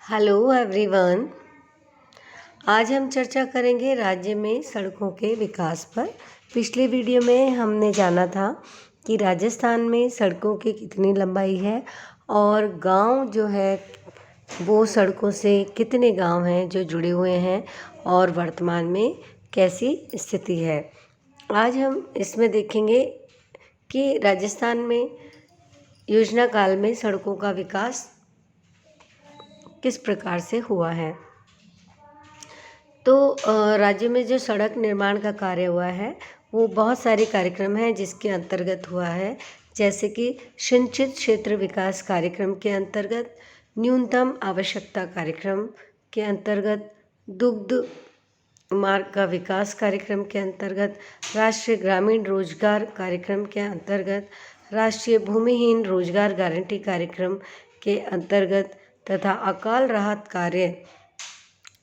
Hello everyone. आज हम चर्चा करेंगे राज्य में सड़कों के विकास पर। पिछले वीडियो में हमने जाना था कि राजस्थान में सड़कों की कितनी लंबाई है और गांव जो है वो सड़कों से कितने गांव हैं जो जुड़े हुए हैं और वर्तमान में कैसी स्थिति है। आज हम इसमें देखेंगे कि राजस्थान में योजना काल में सड़कों का विकास किस प्रकार से हुआ है। तो राज्य में जो सड़क निर्माण का कार्य हुआ है वो बहुत सारे कार्यक्रम हैं जिसके अंतर्गत हुआ है, जैसे कि सिंचित क्षेत्र विकास कार्यक्रम के अंतर्गत, न्यूनतम आवश्यकता कार्यक्रम के अंतर्गत, दुग्ध मार्ग का विकास कार्यक्रम के अंतर्गत, राष्ट्रीय ग्रामीण रोजगार कार्यक्रम के अंतर्गत, राष्ट्रीय भूमिहीन रोजगार गारंटी कार्यक्रम के अंतर्गत तथा अकाल राहत कार्य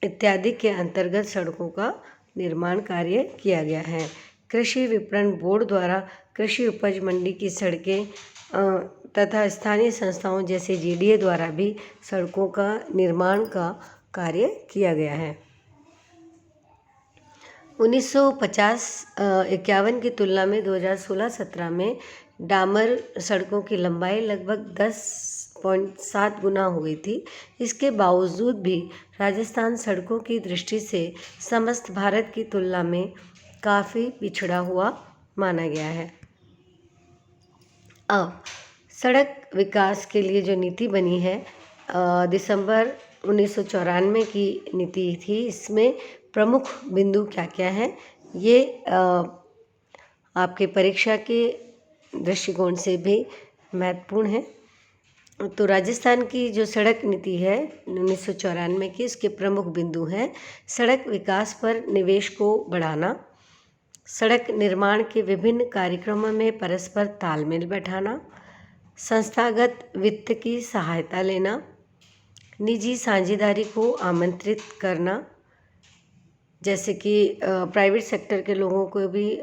इत्यादि के अंतर्गत सड़कों का निर्माण कार्य किया गया है। कृषि विपणन बोर्ड द्वारा कृषि उपज मंडी की सड़कें तथा स्थानीय संस्थाओं जैसे जीडीए द्वारा भी सड़कों का निर्माण का कार्य किया गया है। 1950-51 की तुलना में 2016-17 में डामर सड़कों की लंबाई लगभग 10.7 गुना हो गई थी। इसके बावजूद भी राजस्थान सड़कों की दृष्टि से समस्त भारत की तुलना में काफ़ी पिछड़ा हुआ माना गया है। अब सड़क विकास के लिए जो नीति बनी है दिसंबर 1994 की नीति थी। इसमें प्रमुख बिंदु क्या क्या हैं ये आपके परीक्षा के दृष्टिकोण से भी महत्वपूर्ण है। तो राजस्थान की जो सड़क नीति है 1994 की, इसके प्रमुख बिंदु हैं: सड़क विकास पर निवेश को बढ़ाना, सड़क निर्माण के विभिन्न कार्यक्रमों में परस्पर तालमेल बैठाना, संस्थागत वित्त की सहायता लेना, निजी साझेदारी को आमंत्रित करना, जैसे कि प्राइवेट सेक्टर के लोगों को भी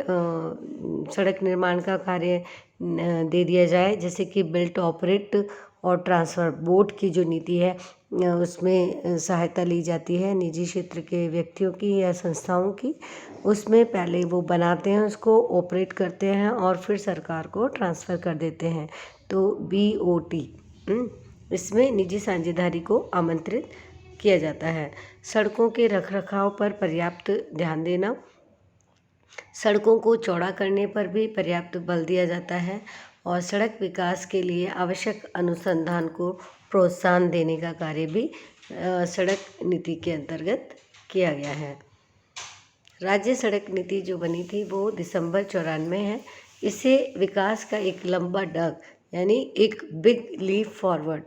सड़क निर्माण का कार्य दे दिया जाए, जैसे कि बिल्ट ऑपरेट और ट्रांसफ़र बोर्ड की जो नीति है उसमें सहायता ली जाती है निजी क्षेत्र के व्यक्तियों की या संस्थाओं की। उसमें पहले वो बनाते हैं, उसको ऑपरेट करते हैं और फिर सरकार को ट्रांसफ़र कर देते हैं। तो BOT इसमें निजी साझेदारी को आमंत्रित किया जाता है। सड़कों के रखरखाव पर पर्याप्त ध्यान देना, सड़कों को चौड़ा करने पर भी पर्याप्त बल दिया जाता है और सड़क विकास के लिए आवश्यक अनुसंधान को प्रोत्साहन देने का कार्य भी सड़क नीति के अंतर्गत किया गया है। राज्य सड़क नीति जो बनी थी वो दिसंबर 94 है। इसे विकास का एक लंबा डग यानी एक बिग लीप फॉरवर्ड,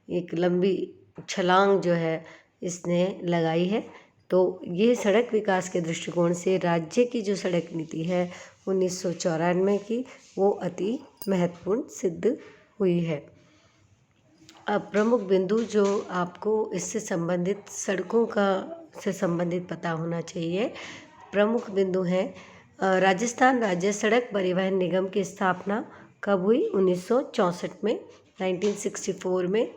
एक लंबी छलांग जो है इसने लगाई है। तो ये सड़क विकास के दृष्टिकोण से राज्य की जो सड़क नीति है 1994 की वो अति महत्वपूर्ण सिद्ध हुई है। अब प्रमुख बिंदु जो आपको इससे संबंधित सड़कों का से संबंधित पता होना चाहिए, प्रमुख बिंदु हैं। राजस्थान राज्य सड़क परिवहन निगम की स्थापना कब हुई? 1964 में, 1964 में।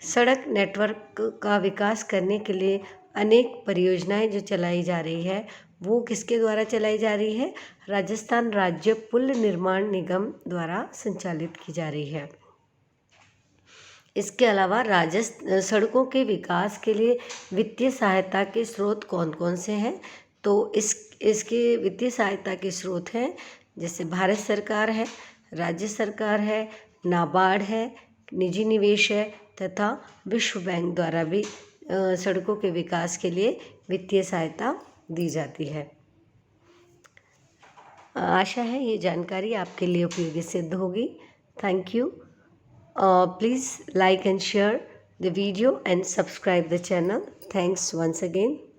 सड़क नेटवर्क का विकास करने के लिए अनेक परियोजनाएं जो चलाई जा रही है वो किसके द्वारा चलाई जा रही है? राजस्थान राज्य पुल निर्माण निगम द्वारा संचालित की जा रही है। इसके अलावा सड़कों के विकास के लिए वित्तीय सहायता के स्रोत कौन कौन से हैं? तो इसके वित्तीय सहायता के स्रोत हैं जैसे भारत सरकार है, राज्य सरकार है, नाबार्ड है, निजी निवेश है तथा विश्व बैंक द्वारा भी सड़कों के विकास के लिए वित्तीय सहायता दी जाती है। आशा है ये जानकारी आपके लिए उपयोगी सिद्ध होगी। Thank you. Please like and share the video and subscribe the channel. Thanks once again.